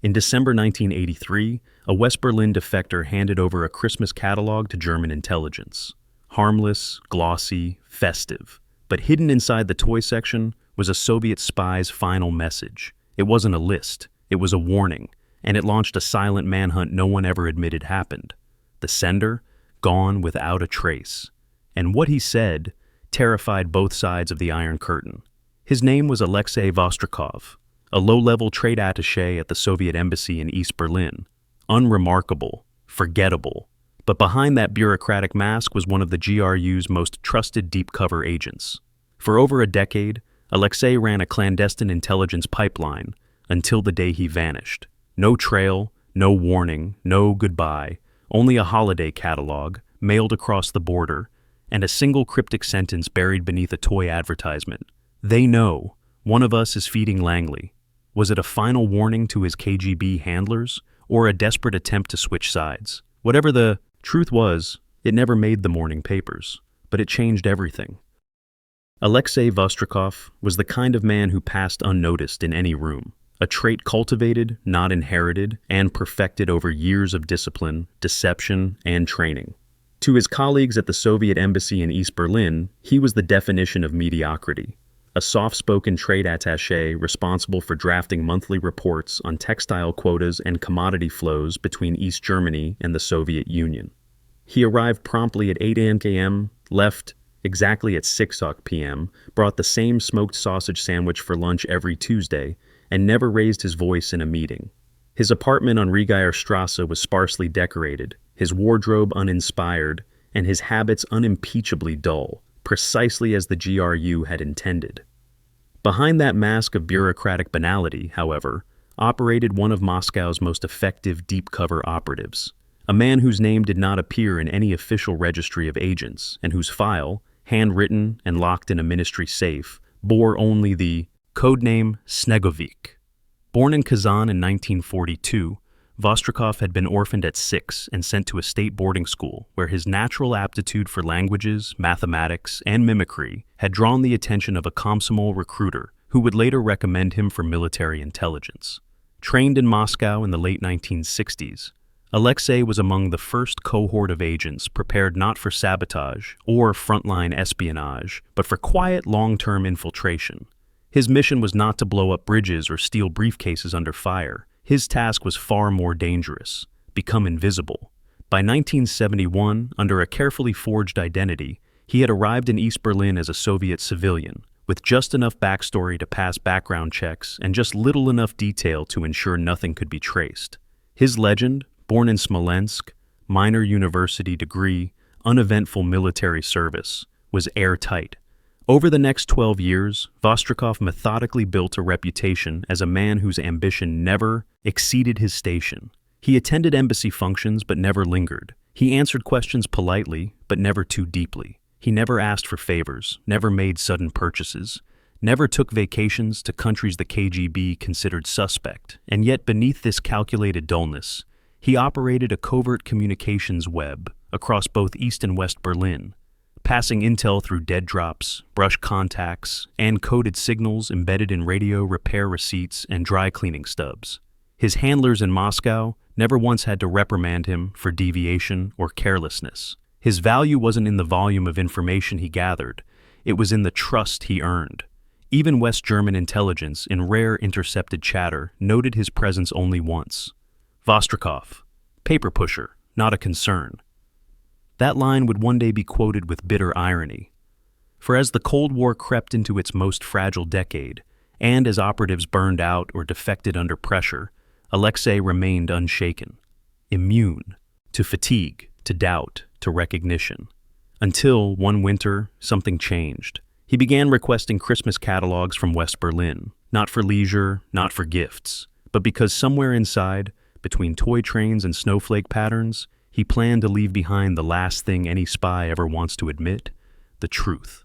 In December 1983, a West Berlin defector handed over a Christmas catalog to German intelligence. Harmless, glossy, festive. But hidden inside the toy section was a Soviet spy's final message. It wasn't a list, it was a warning, and it launched a silent manhunt no one ever admitted happened. The sender, gone without a trace. And what he said terrified both sides of the Iron Curtain. His name was Alexei Vostrikov, a low-level trade attaché at the Soviet embassy in East Berlin. Unremarkable, forgettable. But behind that bureaucratic mask was one of the GRU's most trusted deep-cover agents. For over a decade, Alexei ran a clandestine intelligence pipeline until the day he vanished. No trail, no warning, no goodbye, only a holiday catalog mailed across the border and a single cryptic sentence buried beneath a toy advertisement. They know. One of us is feeding Langley. Was it a final warning to his KGB handlers or a desperate attempt to switch sides? Whatever the truth was, it never made the morning papers, but it changed everything. Alexei Vostrikov was the kind of man who passed unnoticed in any room, a trait cultivated, not inherited, and perfected over years of discipline, deception, and training. To his colleagues at the Soviet embassy in East Berlin, he was the definition of mediocrity, a soft-spoken trade attaché responsible for drafting monthly reports on textile quotas and commodity flows between East Germany and the Soviet Union. He arrived promptly at 8 a.m., left exactly at 6 p.m., brought the same smoked sausage sandwich for lunch every Tuesday, and never raised his voice in a meeting. His apartment on Regier Strasse was sparsely decorated, his wardrobe uninspired, and his habits unimpeachably dull, precisely as the GRU had intended. Behind that mask of bureaucratic banality, however, operated one of Moscow's most effective deep-cover operatives, a man whose name did not appear in any official registry of agents and whose file, handwritten and locked in a ministry safe, bore only the codename Snegovik. Born in Kazan in 1942, Vostrikov had been orphaned at 6 and sent to a state boarding school where his natural aptitude for languages, mathematics, and mimicry had drawn the attention of a Komsomol recruiter who would later recommend him for military intelligence. Trained in Moscow in the late 1960s, Alexei was among the first cohort of agents prepared not for sabotage or frontline espionage, but for quiet, long-term infiltration. His mission was not to blow up bridges or steal briefcases under fire. His task was far more dangerous: become invisible. By 1971, under a carefully forged identity, he had arrived in East Berlin as a Soviet civilian, with just enough backstory to pass background checks and just little enough detail to ensure nothing could be traced. His legend, born in Smolensk, minor university degree, uneventful military service, was airtight. Over the next 12 years, Vostrikov methodically built a reputation as a man whose ambition never exceeded his station. He attended embassy functions but never lingered. He answered questions politely but never too deeply. He never asked for favors, never made sudden purchases, never took vacations to countries the KGB considered suspect. And yet beneath this calculated dullness, he operated a covert communications web across both East and West Berlin, passing intel through dead drops, brush contacts, and coded signals embedded in radio repair receipts and dry cleaning stubs. His handlers in Moscow never once had to reprimand him for deviation or carelessness. His value wasn't in the volume of information he gathered, it was in the trust he earned. Even West German intelligence, in rare intercepted chatter, noted his presence only once. Vostrikov, paper pusher, not a concern. That line would one day be quoted with bitter irony. For as the Cold War crept into its most fragile decade, and as operatives burned out or defected under pressure, Alexei remained unshaken, immune to fatigue, to doubt, to recognition. Until, one winter, something changed. He began requesting Christmas catalogs from West Berlin, not for leisure, not for gifts, but because somewhere inside, between toy trains and snowflake patterns, he planned to leave behind the last thing any spy ever wants to admit: the truth.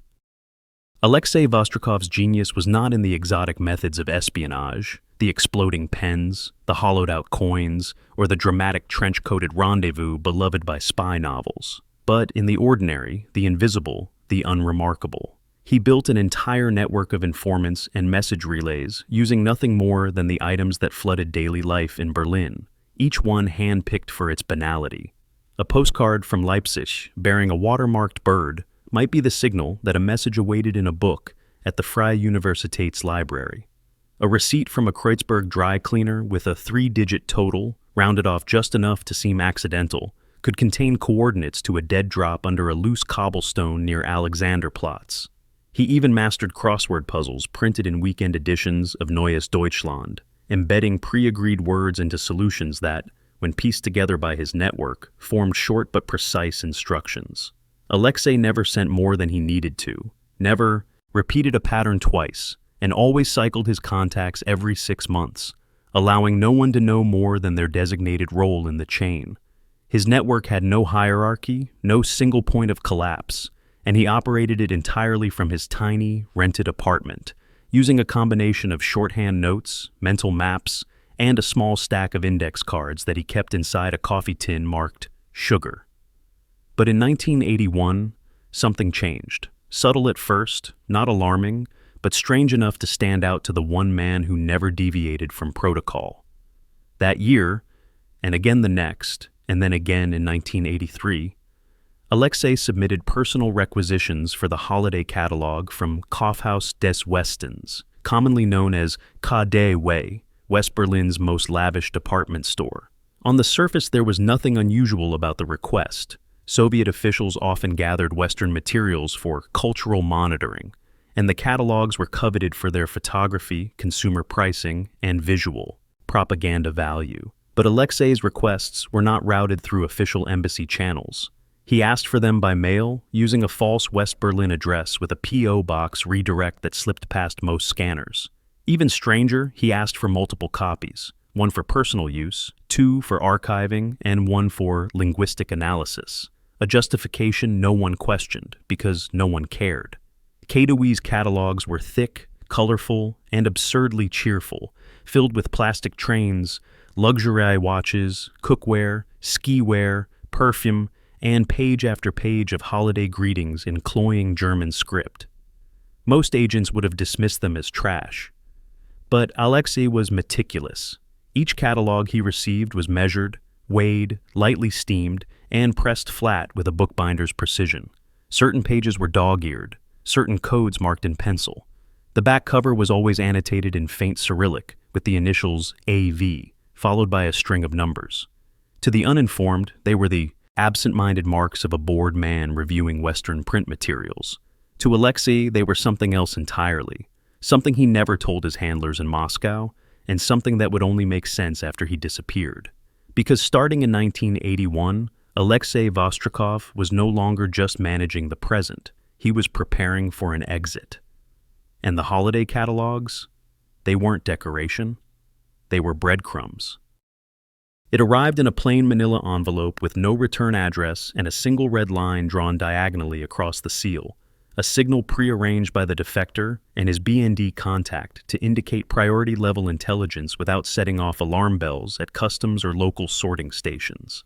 Alexei Vostrikov's genius was not in the exotic methods of espionage, the exploding pens, the hollowed-out coins, or the dramatic trench-coated rendezvous beloved by spy novels, but in the ordinary, the invisible, the unremarkable. He built an entire network of informants and message relays using nothing more than the items that flooded daily life in Berlin, each one hand-picked for its banality. A postcard from Leipzig bearing a watermarked bird might be the signal that a message awaited in a book at the Freie Universitäts library. A receipt from a Kreuzberg dry cleaner with a 3-digit total, rounded off just enough to seem accidental, could contain coordinates to a dead drop under a loose cobblestone near Alexanderplatz. He even mastered crossword puzzles printed in weekend editions of Neues Deutschland, embedding pre-agreed words into solutions that, when pieced together by his network, formed short but precise instructions. Alexei never sent more than he needed to, never repeated a pattern twice, and always cycled his contacts every 6 months, allowing no one to know more than their designated role in the chain. His network had no hierarchy, no single point of collapse, and he operated it entirely from his tiny, rented apartment, using a combination of shorthand notes, mental maps, and a small stack of index cards that he kept inside a coffee tin marked sugar. But in 1981, something changed. Subtle at first, not alarming, but strange enough to stand out to the one man who never deviated from protocol. That year, and again the next, and then again in 1983, Alexei submitted personal requisitions for the holiday catalog from Kaufhaus des Westens, commonly known as KaDeWe Way, West Berlin's most lavish department store. On the surface, there was nothing unusual about the request. Soviet officials often gathered Western materials for cultural monitoring, and the catalogs were coveted for their photography, consumer pricing, and visual propaganda value. But Alexei's requests were not routed through official embassy channels. He asked for them by mail, using a false West Berlin address with a P.O. box redirect that slipped past most scanners. Even stranger, he asked for multiple copies, one for personal use, 2 for archiving, and 1 for linguistic analysis. A justification no one questioned, because no one cared. KaDeWe's catalogs were thick, colorful, and absurdly cheerful, filled with plastic trains, luxury watches, cookware, skiwear, perfume, and page after page of holiday greetings in cloying German script. Most agents would have dismissed them as trash. But Alexei was meticulous. Each catalog he received was measured, weighed, lightly steamed, and pressed flat with a bookbinder's precision. Certain pages were dog-eared, certain codes marked in pencil. The back cover was always annotated in faint Cyrillic with the initials AV, followed by a string of numbers. To the uninformed, they were the absent-minded marks of a bored man reviewing Western print materials. To Alexei, they were something else entirely, something he never told his handlers in Moscow, and something that would only make sense after he disappeared. Because starting in 1981, Alexei Vostrikov was no longer just managing the present, he was preparing for an exit. And the holiday catalogs? They weren't decoration. They were breadcrumbs. It arrived in a plain manila envelope with no return address and a single red line drawn diagonally across the seal, a signal prearranged by the defector and his BND contact to indicate priority-level intelligence without setting off alarm bells at customs or local sorting stations.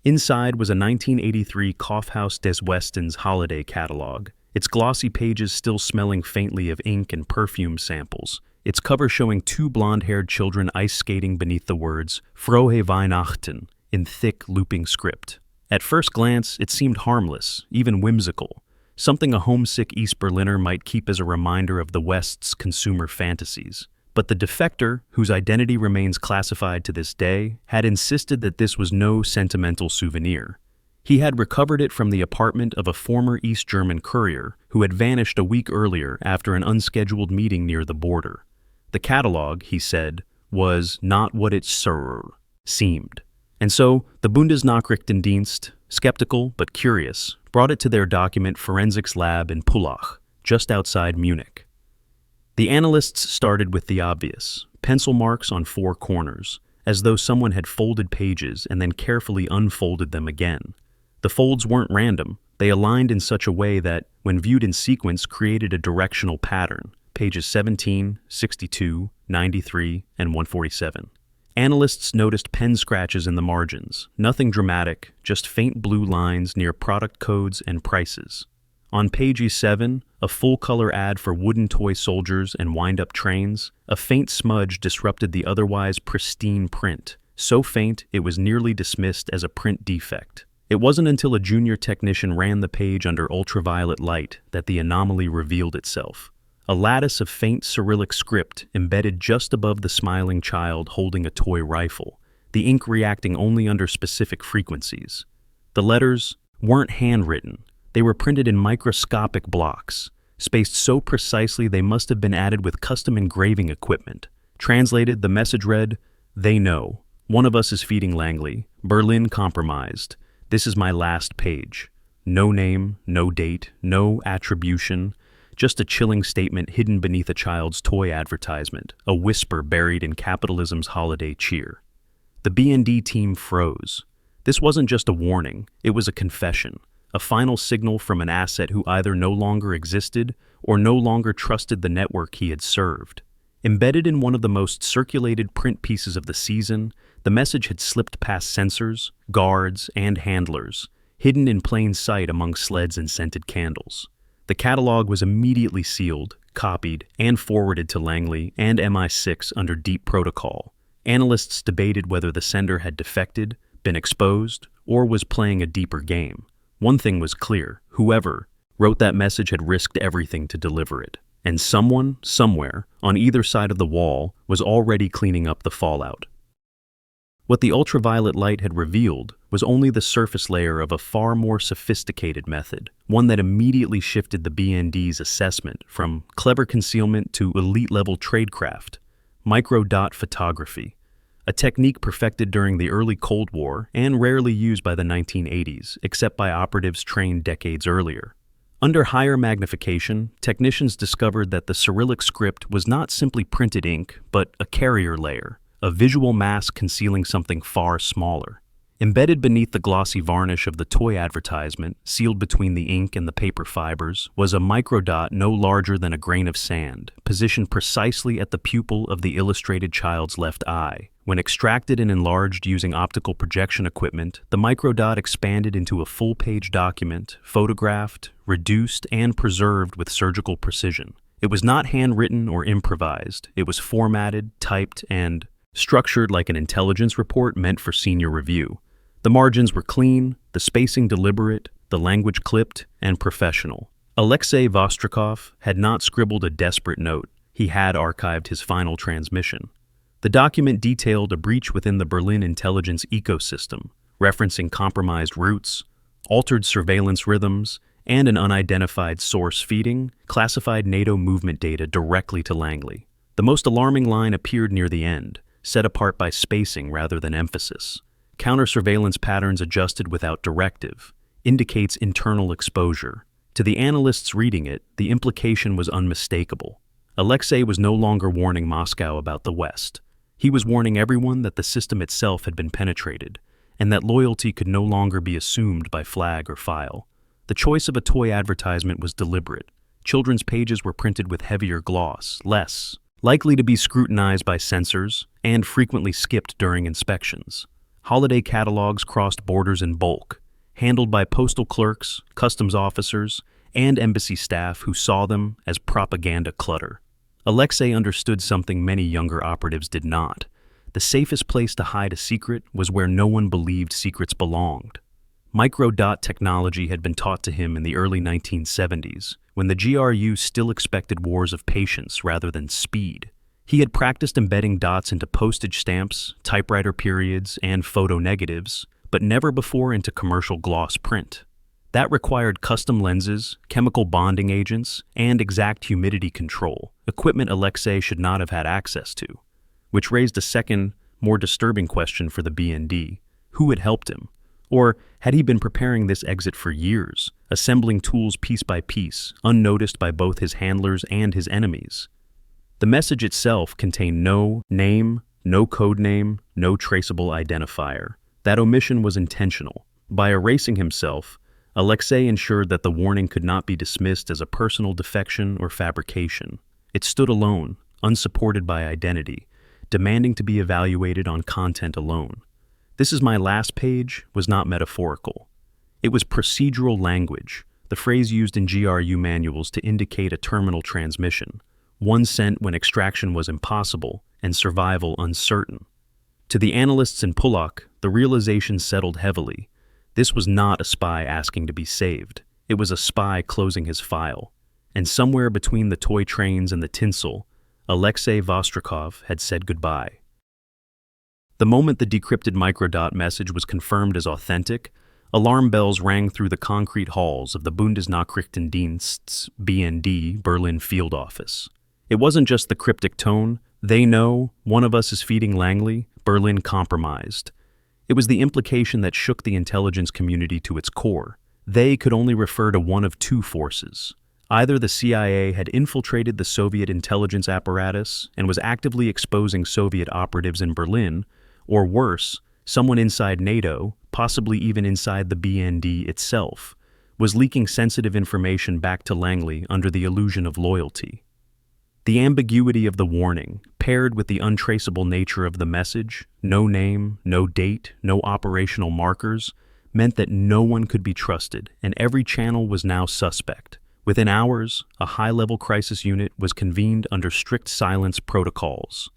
Inside was a 1983 Kaufhaus des Westens holiday catalog, its glossy pages still smelling faintly of ink and perfume samples, its cover showing 2 blonde-haired children ice skating beneath the words Frohe Weihnachten in thick, looping script. At first glance, it seemed harmless, even whimsical, something a homesick East Berliner might keep as a reminder of the West's consumer fantasies. But the defector, whose identity remains classified to this day, had insisted that this was no sentimental souvenir. He had recovered it from the apartment of a former East German courier who had vanished a week earlier after an unscheduled meeting near the border. The catalog, he said, was not what it seemed. And so, the Bundesnachrichtendienst, skeptical but curious, brought it to their document forensics lab in Pullach, just outside Munich. The analysts started with the obvious, pencil marks on 4 corners, as though someone had folded pages and then carefully unfolded them again. The folds weren't random, they aligned in such a way that, when viewed in sequence, created a directional pattern, pages 17, 62, 93, and 147. Analysts noticed pen scratches in the margins, nothing dramatic, just faint blue lines near product codes and prices. On page E7, a full-color ad for wooden toy soldiers and wind-up trains, a faint smudge disrupted the otherwise pristine print, so faint it was nearly dismissed as a print defect. It wasn't until a junior technician ran the page under ultraviolet light that the anomaly revealed itself. A lattice of faint Cyrillic script embedded just above the smiling child holding a toy rifle, the ink reacting only under specific frequencies. The letters weren't handwritten. They were printed in microscopic blocks, spaced so precisely they must have been added with custom engraving equipment. Translated, the message read, "They know. One of us is feeding Langley. Berlin compromised. This is my last page." No name, no date, no attribution, just a chilling statement hidden beneath a child's toy advertisement, a whisper buried in capitalism's holiday cheer. The B&D team froze. This wasn't just a warning, it was a confession. A final signal from an asset who either no longer existed or no longer trusted the network he had served. Embedded in one of the most circulated print pieces of the season, the message had slipped past sensors, guards, and handlers, hidden in plain sight among sleds and scented candles. The catalog was immediately sealed, copied, and forwarded to Langley and MI6 under deep protocol. Analysts debated whether the sender had defected, been exposed, or was playing a deeper game. One thing was clear: whoever wrote that message had risked everything to deliver it. And someone, somewhere, on either side of the wall, was already cleaning up the fallout. What the ultraviolet light had revealed was only the surface layer of a far more sophisticated method, one that immediately shifted the BND's assessment from clever concealment to elite-level tradecraft: microdot photography, a technique perfected during the early Cold War and rarely used by the 1980s, except by operatives trained decades earlier. Under higher magnification, technicians discovered that the Cyrillic script was not simply printed ink, but a carrier layer, a visual mask concealing something far smaller. Embedded beneath the glossy varnish of the toy advertisement, sealed between the ink and the paper fibers, was a microdot no larger than a grain of sand, positioned precisely at the pupil of the illustrated child's left eye. When extracted and enlarged using optical projection equipment, the microdot expanded into a full-page document, photographed, reduced, and preserved with surgical precision. It was not handwritten or improvised. It was formatted, typed, and structured like an intelligence report meant for senior review. The margins were clean, the spacing deliberate, the language clipped and professional. Alexei Vostrikov had not scribbled a desperate note. He had archived his final transmission. The document detailed a breach within the Berlin intelligence ecosystem, referencing compromised routes, altered surveillance rhythms, and an unidentified source feeding classified NATO movement data directly to Langley. The most alarming line appeared near the end, set apart by spacing rather than emphasis. Counter-surveillance patterns adjusted without directive, indicates internal exposure. To the analysts reading it, the implication was unmistakable. Alexei was no longer warning Moscow about the West. He was warning everyone that the system itself had been penetrated, and that loyalty could no longer be assumed by flag or file. The choice of a toy advertisement was deliberate. Children's pages were printed with heavier gloss, less likely to be scrutinized by censors, and frequently skipped during inspections. Holiday catalogs crossed borders in bulk, handled by postal clerks, customs officers, and embassy staff who saw them as propaganda clutter. Alexei understood something many younger operatives did not. The safest place to hide a secret was where no one believed secrets belonged. Microdot technology had been taught to him in the early 1970s, when the GRU still expected wars of patience rather than speed. He had practiced embedding dots into postage stamps, typewriter periods, and photo negatives, but never before into commercial gloss print. That required custom lenses, chemical bonding agents, and exact humidity control, equipment Alexei should not have had access to, which raised a second, more disturbing question for the B&D. Who had helped him? Or had he been preparing this exit for years, assembling tools piece by piece, unnoticed by both his handlers and his enemies? The message itself contained no name, no code name, no traceable identifier. That omission was intentional. By erasing himself, Alexei ensured that the warning could not be dismissed as a personal defection or fabrication. It stood alone, unsupported by identity, demanding to be evaluated on content alone. "This is my last page" was not metaphorical. It was procedural language, the phrase used in GRU manuals to indicate a terminal transmission, one sent when extraction was impossible and survival uncertain. To the analysts in Pulak, the realization settled heavily. This was not a spy asking to be saved. It was a spy closing his file. And somewhere between the toy trains and the tinsel, Alexei Vostrikov had said goodbye. The moment the decrypted microdot message was confirmed as authentic, alarm bells rang through the concrete halls of the Bundesnachrichtendienst's BND Berlin field office. It wasn't just the cryptic tone, "They know, one of us is feeding Langley, Berlin compromised." It was the implication that shook the intelligence community to its core. They could only refer to one of two forces. Either the CIA had infiltrated the Soviet intelligence apparatus and was actively exposing Soviet operatives in Berlin, or worse, someone inside NATO, possibly even inside the BND itself, was leaking sensitive information back to Langley under the illusion of loyalty. The ambiguity of the warning, paired with the untraceable nature of the message, no name, no date, no operational markers, meant that no one could be trusted, and every channel was now suspect. Within hours, a high-level crisis unit was convened under strict silence protocols.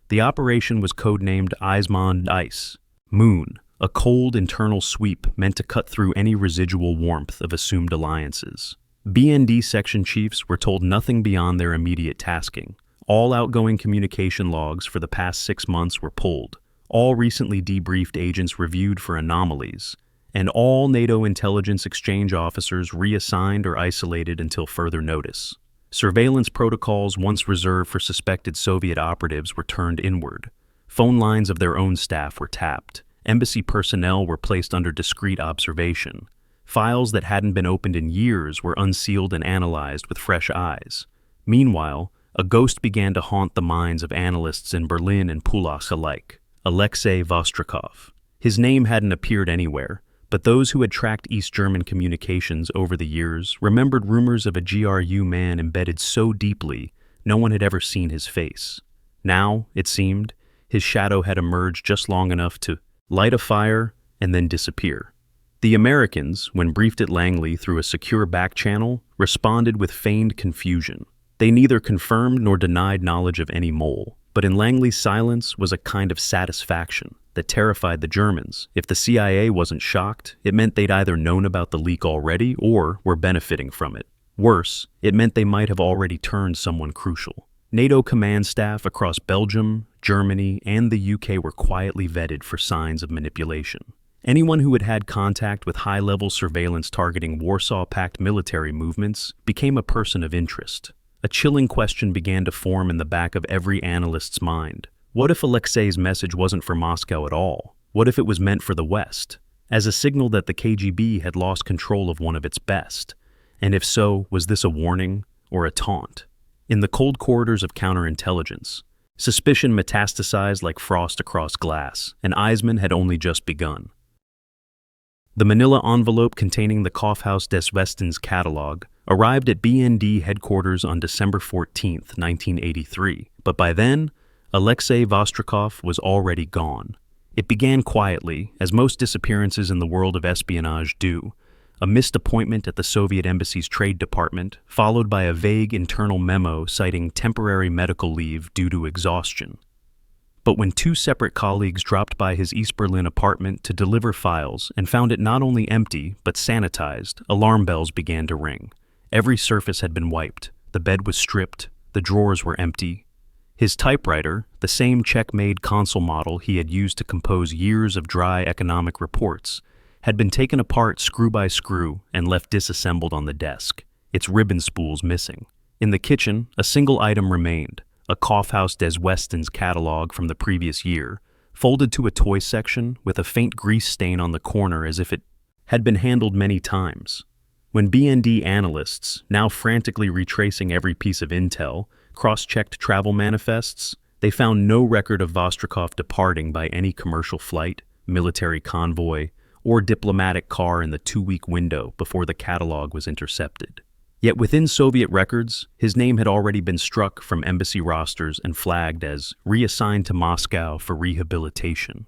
The operation was codenamed Eismond Ice, Moon, a cold internal sweep meant to cut through any residual warmth of assumed alliances. BND section chiefs were told nothing beyond their immediate tasking. All outgoing communication logs for the past 6 months were pulled, all recently debriefed agents reviewed for anomalies, and all NATO intelligence exchange officers reassigned or isolated until further notice. Surveillance protocols once reserved for suspected Soviet operatives were turned inward. Phone lines of their own staff were tapped. Embassy personnel were placed under discreet observation. Files that hadn't been opened in years were unsealed and analyzed with fresh eyes. Meanwhile, a ghost began to haunt the minds of analysts in Berlin and Pulach alike: Alexei Vostrikov. His name hadn't appeared anywhere, but those who had tracked East German communications over the years remembered rumors of a GRU man embedded so deeply no one had ever seen his face. Now, it seemed, his shadow had emerged just long enough to light a fire and then disappear. The Americans, when briefed at Langley through a secure back channel, responded with feigned confusion. They neither confirmed nor denied knowledge of any mole, but in Langley's silence was a kind of satisfaction that terrified the Germans. If the CIA wasn't shocked, it meant they'd either known about the leak already or were benefiting from it. Worse, it meant they might have already turned someone crucial. NATO command staff across Belgium, Germany, and the UK were quietly vetted for signs of manipulation. Anyone who had had contact with high-level surveillance targeting Warsaw Pact military movements became a person of interest. A chilling question began to form in the back of every analyst's mind. What if Alexei's message wasn't for Moscow at all? What if it was meant for the West, as a signal that the KGB had lost control of one of its best? And if so, was this a warning or a taunt? In the cold corridors of counterintelligence, suspicion metastasized like frost across glass, and Eismann had only just begun. The manila envelope containing the Kaufhaus des Westens catalog arrived at BND headquarters on December 14, 1983, but by then, Alexei Vostrikov was already gone. It began quietly, as most disappearances in the world of espionage do, a missed appointment at the Soviet Embassy's Trade Department, followed by a vague internal memo citing temporary medical leave due to exhaustion. But when two separate colleagues dropped by his East Berlin apartment to deliver files and found it not only empty but sanitized, alarm bells began to ring. Every surface had been wiped, the bed was stripped, the drawers were empty. His typewriter, the same Czech-made console model he had used to compose years of dry economic reports, had been taken apart screw by screw and left disassembled on the desk, its ribbon spools missing. In the kitchen, a single item remained: a Kaufhaus des Westens catalog from the previous year, folded to a toy section with a faint grease stain on the corner as if it had been handled many times. When BND analysts, now frantically retracing every piece of intel, cross-checked travel manifests, they found no record of Vostrikov departing by any commercial flight, military convoy, or diplomatic car in the 2-week window before the catalog was intercepted. Yet within Soviet records, his name had already been struck from embassy rosters and flagged as reassigned to Moscow for rehabilitation.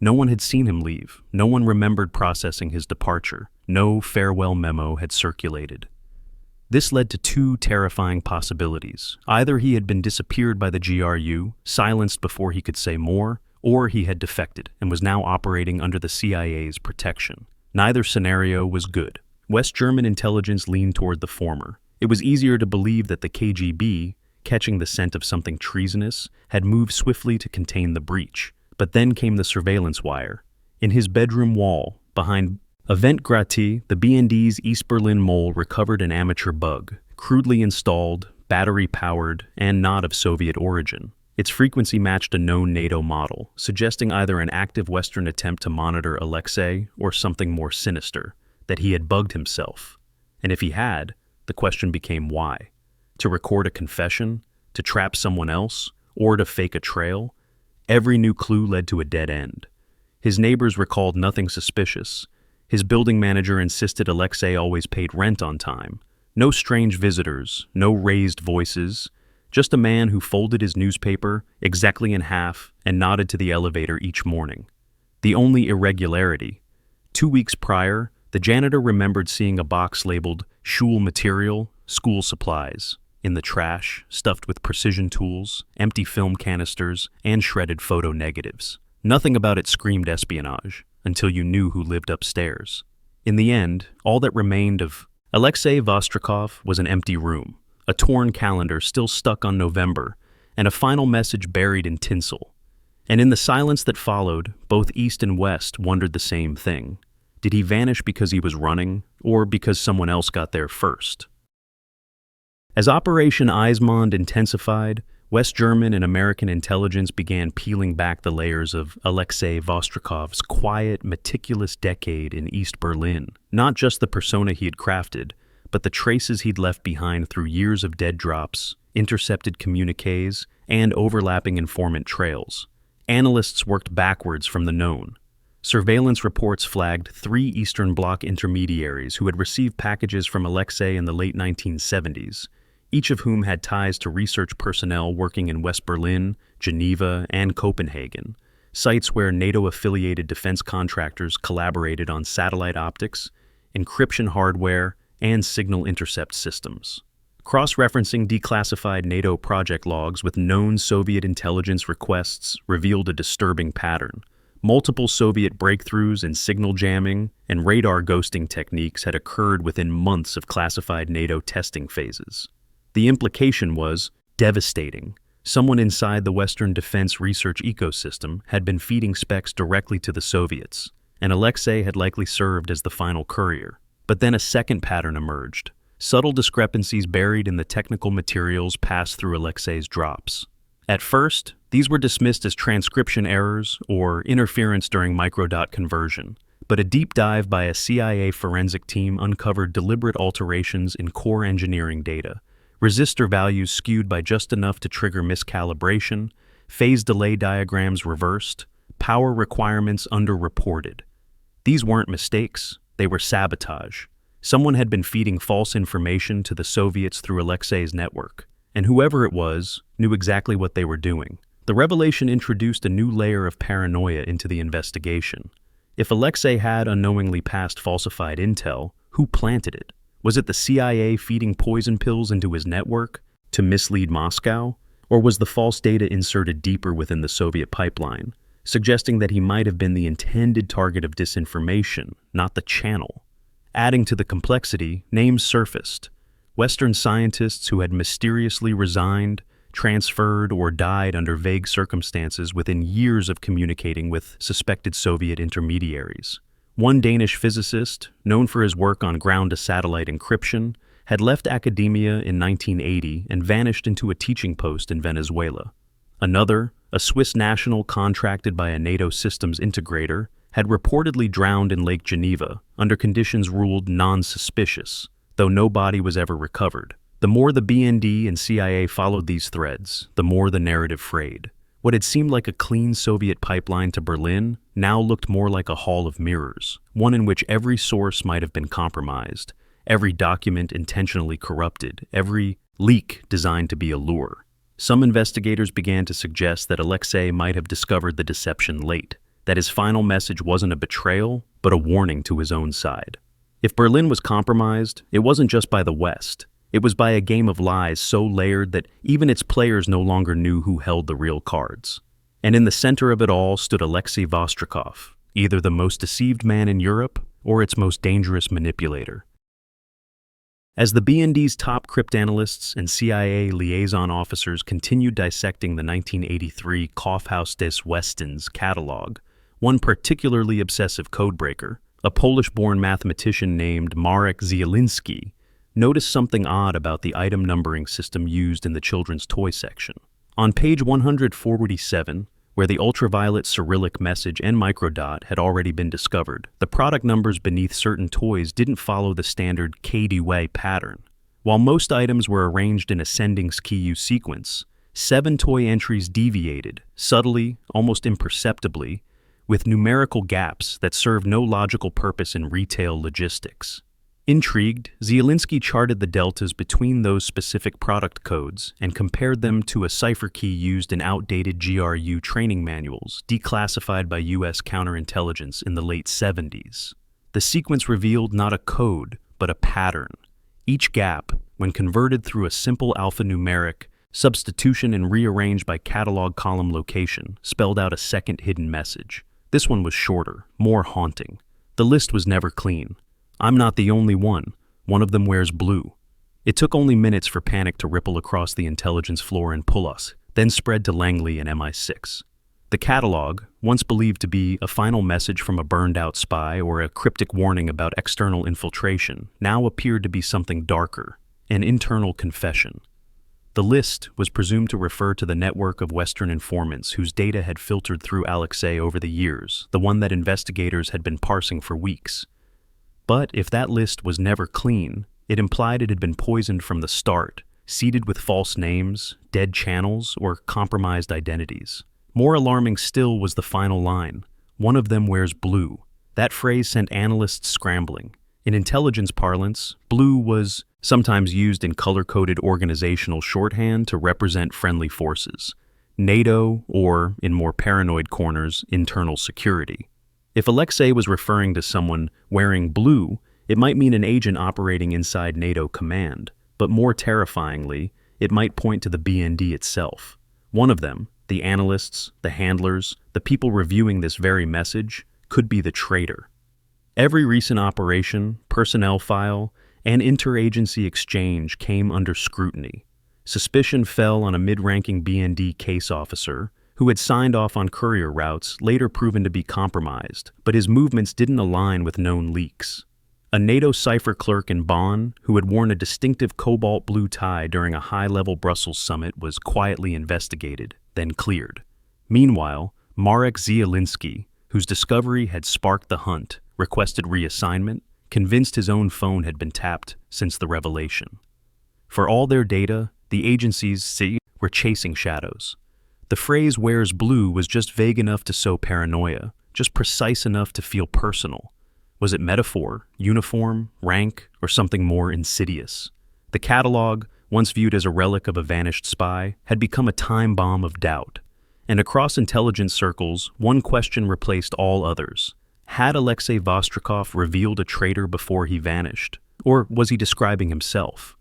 No one had seen him leave. No one remembered processing his departure. no farewell memo had circulated. This led to two terrifying possibilities. Either he had been disappeared by the GRU, silenced before he could say more, or he had defected and was now operating under the CIA's protection. Neither scenario was good. West German intelligence leaned toward the former. It was easier to believe that the KGB, catching the scent of something treasonous, had moved swiftly to contain the breach. But then came the surveillance wire. In his bedroom wall, behind a vent gratis, the BND's East Berlin mole recovered an amateur bug, crudely installed, battery-powered, and not of Soviet origin. Its frequency matched a known NATO model, suggesting either an active Western attempt to monitor Alexei or something more sinister, that he had bugged himself. And if he had, the question became why. To record a confession? To trap someone else? Or to fake a trail? Every new clue led to a dead end. His neighbors recalled nothing suspicious. His building manager insisted Alexei always paid rent on time. No strange visitors, no raised voices, just a man who folded his newspaper exactly in half and nodded to the elevator each morning. The only irregularity: 2 weeks prior, the janitor remembered seeing a box labeled "Schul material, school supplies" in the trash, stuffed with precision tools, empty film canisters, and shredded photo negatives. Nothing about it screamed espionage, until you knew who lived upstairs. In the end, all that remained of Alexei Vostrikov was an empty room, a torn calendar still stuck on November, and a final message buried in tinsel. And in the silence that followed, both East and West wondered the same thing. Did he vanish because he was running, or because someone else got there first? As Operation Eismond intensified, West German and American intelligence began peeling back the layers of Alexei Vostrikov's quiet, meticulous decade in East Berlin. Not just the persona he had crafted, but the traces he'd left behind through years of dead drops, intercepted communiques, and overlapping informant trails. Analysts worked backwards from the known. Surveillance reports flagged 3 Eastern Bloc intermediaries who had received packages from Alexei in the late 1970s, each of whom had ties to research personnel working in West Berlin, Geneva, and Copenhagen, sites where NATO-affiliated defense contractors collaborated on satellite optics, encryption hardware, and signal intercept systems. Cross-referencing declassified NATO project logs with known Soviet intelligence requests revealed a disturbing pattern. Multiple Soviet breakthroughs in signal jamming and radar ghosting techniques had occurred within months of classified NATO testing phases. The implication was devastating. Someone inside the Western defense research ecosystem had been feeding specs directly to the Soviets, and Alexei had likely served as the final courier. But then a second pattern emerged. Subtle discrepancies buried in the technical materials passed through Alexei's drops. At first, these were dismissed as transcription errors or interference during microdot conversion, but a deep dive by a CIA forensic team uncovered deliberate alterations in core engineering data. Resistor values skewed by just enough to trigger miscalibration, phase delay diagrams reversed, power requirements underreported. These weren't mistakes, they were sabotage. Someone had been feeding false information to the Soviets through Alexei's network, and whoever it was knew exactly what they were doing. The revelation introduced a new layer of paranoia into the investigation. If Alexei had unknowingly passed falsified intel, who planted it? Was it the CIA feeding poison pills into his network to mislead Moscow? Or was the false data inserted deeper within the Soviet pipeline, suggesting that he might have been the intended target of disinformation, not the channel? Adding to the complexity, names surfaced. Western scientists who had mysteriously resigned, transferred, or died under vague circumstances within years of communicating with suspected Soviet intermediaries. One Danish physicist, known for his work on ground-to-satellite encryption, had left academia in 1980 and vanished into a teaching post in Venezuela. Another, a Swiss national contracted by a NATO systems integrator, had reportedly drowned in Lake Geneva under conditions ruled non-suspicious, though no body was ever recovered. The more the BND and CIA followed these threads, the more the narrative frayed. What had seemed like a clean Soviet pipeline to Berlin now looked more like a hall of mirrors, one in which every source might have been compromised, every document intentionally corrupted, every leak designed to be a lure. Some investigators began to suggest that Alexei might have discovered the deception late, that his final message wasn't a betrayal, but a warning to his own side. If Berlin was compromised, it wasn't just by the West. It was by a game of lies so layered that even its players no longer knew who held the real cards. And in the center of it all stood Alexei Vostrikov, either the most deceived man in Europe or its most dangerous manipulator. As the BND's top cryptanalysts and CIA liaison officers continued dissecting the 1983 Kaufhaus des Westens catalog, one particularly obsessive codebreaker, a Polish-born mathematician named Marek Zielinski, noticed something odd about the item numbering system used in the children's toy section. On page 147, where the ultraviolet Cyrillic message and microdot had already been discovered, the product numbers beneath certain toys didn't follow the standard KDW pattern. While most items were arranged in ascending SKU sequence, 7 toy entries deviated, subtly, almost imperceptibly, with numerical gaps that served no logical purpose in retail logistics. Intrigued, Zielinski charted the deltas between those specific product codes and compared them to a cipher key used in outdated GRU training manuals declassified by U.S. counterintelligence in the late 70s. The sequence revealed not a code, but a pattern. Each gap, when converted through a simple alphanumeric substitution and rearranged by catalog column location, spelled out a second hidden message. This one was shorter, more haunting. The list was never clean. I'm not the only one. One of them wears blue. It took only minutes for panic to ripple across the intelligence floor and pull us, then spread to Langley and MI6. The catalog, once believed to be a final message from a burned-out spy or a cryptic warning about external infiltration, now appeared to be something darker, an internal confession. The list was presumed to refer to the network of Western informants whose data had filtered through Alexei over the years, the one that investigators had been parsing for weeks. But if that list was never clean, it implied it had been poisoned from the start, seeded with false names, dead channels, or compromised identities. More alarming still was the final line. One of them wears blue. That phrase sent analysts scrambling. In intelligence parlance, blue was sometimes used in color-coded organizational shorthand to represent friendly forces, NATO, or, in more paranoid corners, internal security. If Alexei was referring to someone wearing blue, it might mean an agent operating inside NATO command, but more terrifyingly, it might point to the BND itself. One of them, the analysts, the handlers, the people reviewing this very message, could be the traitor. Every recent operation, personnel file, and interagency exchange came under scrutiny. Suspicion fell on a mid-ranking BND case officer who had signed off on courier routes, later proven to be compromised, but his movements didn't align with known leaks. A NATO cipher clerk in Bonn, who had worn a distinctive cobalt blue tie during a high-level Brussels summit, was quietly investigated, then cleared. Meanwhile, Marek Zielinski, whose discovery had sparked the hunt, requested reassignment, convinced his own phone had been tapped since the revelation. For all their data, the agencies were chasing shadows. The phrase "wears blue" was just vague enough to sow paranoia, just precise enough to feel personal. Was it metaphor, uniform, rank, or something more insidious? The catalog, once viewed as a relic of a vanished spy, had become a time bomb of doubt. And across intelligence circles, one question replaced all others. Had Alexei Vostrikov revealed a traitor before he vanished? Or was he describing himself?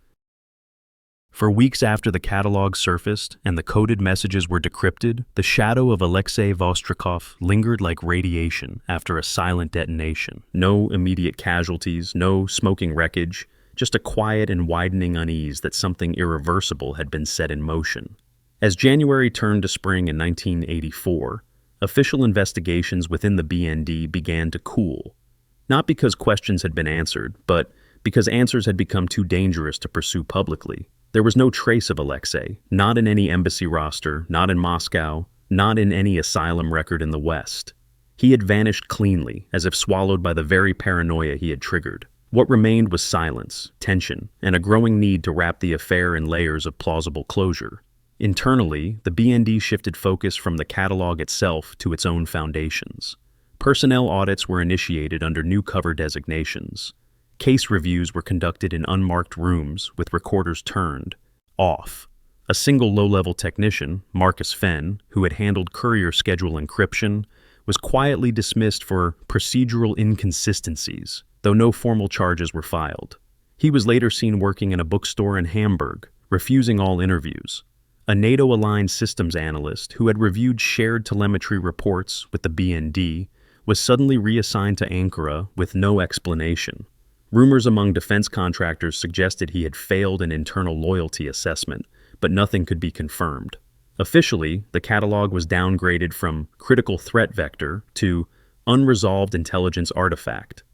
For weeks after the catalog surfaced and the coded messages were decrypted, the shadow of Alexei Vostrikov lingered like radiation after a silent detonation. No immediate casualties, no smoking wreckage, just a quiet and widening unease that something irreversible had been set in motion. As January turned to spring in 1984, official investigations within the BND began to cool. Not because questions had been answered, but because answers had become too dangerous to pursue publicly. There was no trace of Alexei, not in any embassy roster, not in Moscow, not in any asylum record in the West. He had vanished cleanly, as if swallowed by the very paranoia he had triggered. What remained was silence, tension, and a growing need to wrap the affair in layers of plausible closure. Internally, the BND shifted focus from the catalog itself to its own foundations. Personnel audits were initiated under new cover designations. Case reviews were conducted in unmarked rooms with recorders turned off. A single low-level technician, Marcus Fenn, who had handled courier schedule encryption, was quietly dismissed for procedural inconsistencies, though no formal charges were filed. He was later seen working in a bookstore in Hamburg, refusing all interviews. A NATO-aligned systems analyst who had reviewed shared telemetry reports with the BND was suddenly reassigned to Ankara with no explanation. Rumors among defense contractors suggested he had failed an internal loyalty assessment, but nothing could be confirmed. Officially, the catalog was downgraded from critical threat vector to unresolved intelligence artifact.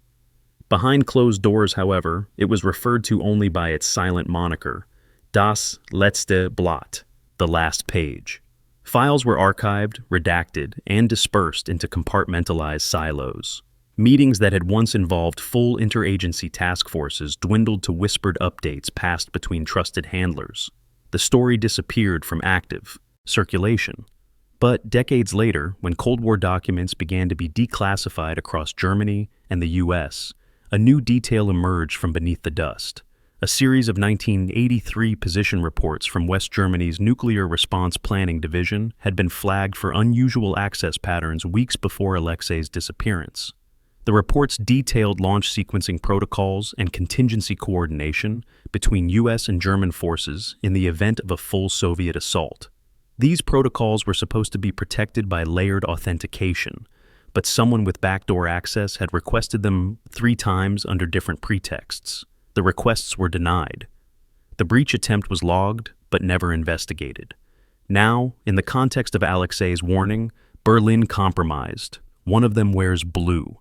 Behind closed doors, however, it was referred to only by its silent moniker, Das letzte Blatt, the last page. Files were archived, redacted, and dispersed into compartmentalized silos. Meetings that had once involved full interagency task forces dwindled to whispered updates passed between trusted handlers. The story disappeared from active circulation. But decades later, when Cold War documents began to be declassified across Germany and the US, a new detail emerged from beneath the dust. A series of 1983 position reports from West Germany's Nuclear Response Planning Division had been flagged for unusual access patterns weeks before Alexei's disappearance. The reports detailed launch sequencing protocols and contingency coordination between US and German forces in the event of a full Soviet assault. These protocols were supposed to be protected by layered authentication, but someone with backdoor access had requested them 3 times under different pretexts. The requests were denied. The breach attempt was logged, but never investigated. Now, in the context of Alexei's warning, Berlin compromised. One of them wears blue.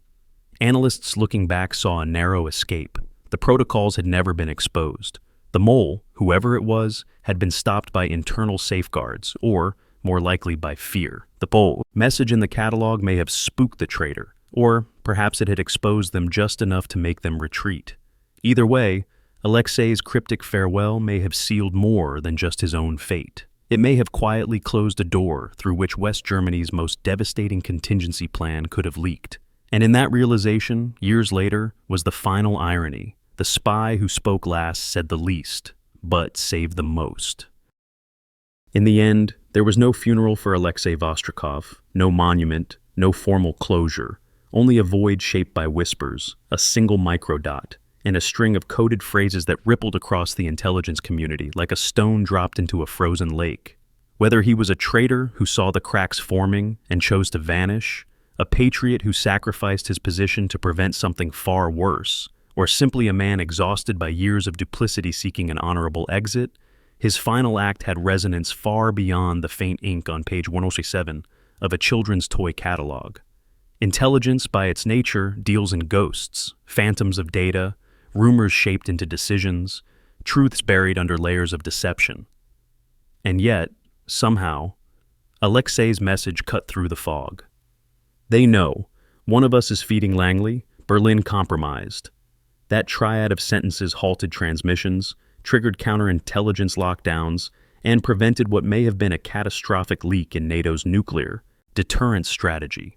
Analysts looking back saw a narrow escape. The protocols had never been exposed. The mole, whoever it was, had been stopped by internal safeguards, or, more likely, by fear. The message in the catalog may have spooked the traitor, or perhaps it had exposed them just enough to make them retreat. Either way, Alexei's cryptic farewell may have sealed more than just his own fate. It may have quietly closed a door through which West Germany's most devastating contingency plan could have leaked. And in that realization, years later, was the final irony. The spy who spoke last said the least, but saved the most. In the end, there was no funeral for Alexei Vostrikov, no monument, no formal closure, only a void shaped by whispers, a single microdot, and a string of coded phrases that rippled across the intelligence community like a stone dropped into a frozen lake. Whether he was a traitor who saw the cracks forming and chose to vanish, a patriot who sacrificed his position to prevent something far worse, or simply a man exhausted by years of duplicity seeking an honorable exit, his final act had resonance far beyond the faint ink on page 107 of a children's toy catalog. Intelligence, by its nature, deals in ghosts, phantoms of data, rumors shaped into decisions, truths buried under layers of deception. And yet, somehow, Alexei's message cut through the fog. They know, one of us is feeding Langley, Berlin compromised. That triad of sentences halted transmissions, triggered counterintelligence lockdowns, and prevented what may have been a catastrophic leak in NATO's nuclear deterrence strategy.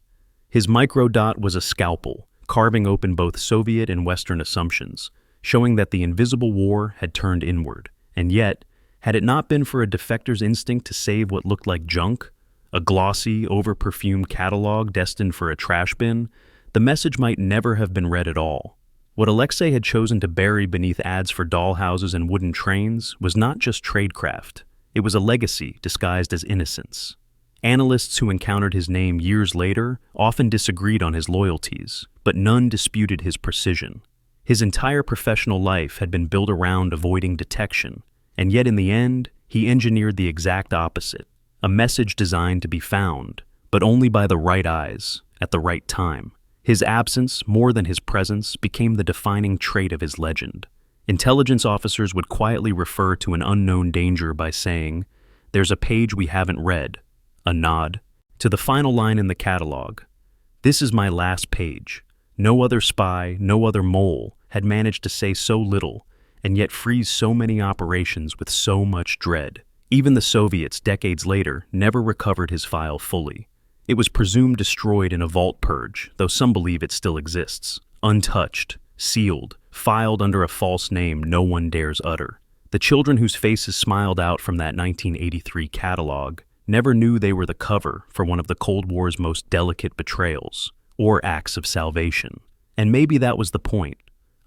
His microdot was a scalpel, carving open both Soviet and Western assumptions, showing that the invisible war had turned inward. And yet, had it not been for a defector's instinct to save what looked like junk, a glossy, over-perfumed catalog destined for a trash bin, the message might never have been read at all. What Alexei had chosen to bury beneath ads for dollhouses and wooden trains was not just tradecraft. It was a legacy disguised as innocence. Analysts who encountered his name years later often disagreed on his loyalties, but none disputed his precision. His entire professional life had been built around avoiding detection, and yet in the end, he engineered the exact opposite, a message designed to be found, but only by the right eyes, at the right time. His absence, more than his presence, became the defining trait of his legend. Intelligence officers would quietly refer to an unknown danger by saying, "There's a page we haven't read," a nod to the final line in the catalog. "This is my last page." No other spy, no other mole had managed to say so little, and yet freeze so many operations with so much dread. Even the Soviets, decades later, never recovered his file fully. It was presumed destroyed in a vault purge, though some believe it still exists. Untouched, sealed, filed under a false name no one dares utter. The children whose faces smiled out from that 1983 catalog never knew they were the cover for one of the Cold War's most delicate betrayals, or acts of salvation. And maybe that was the point.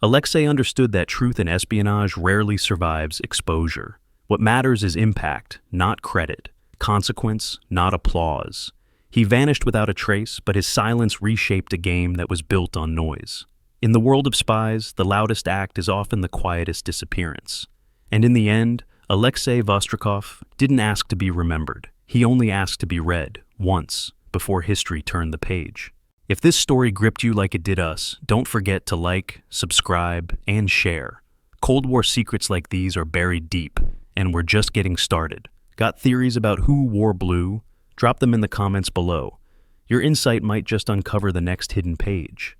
Alexei understood that truth in espionage rarely survives exposure. What matters is impact, not credit; consequence, not applause. He vanished without a trace, but his silence reshaped a game that was built on noise. In the world of spies, the loudest act is often the quietest disappearance. And in the end, Alexei Vostrikov didn't ask to be remembered. He only asked to be read, once, before history turned the page. If this story gripped you like it did us, don't forget to like, subscribe, and share. Cold War secrets like these are buried deep, and we're just getting started. Got theories about who wore blue? Drop them in the comments below. Your insight might just uncover the next hidden page.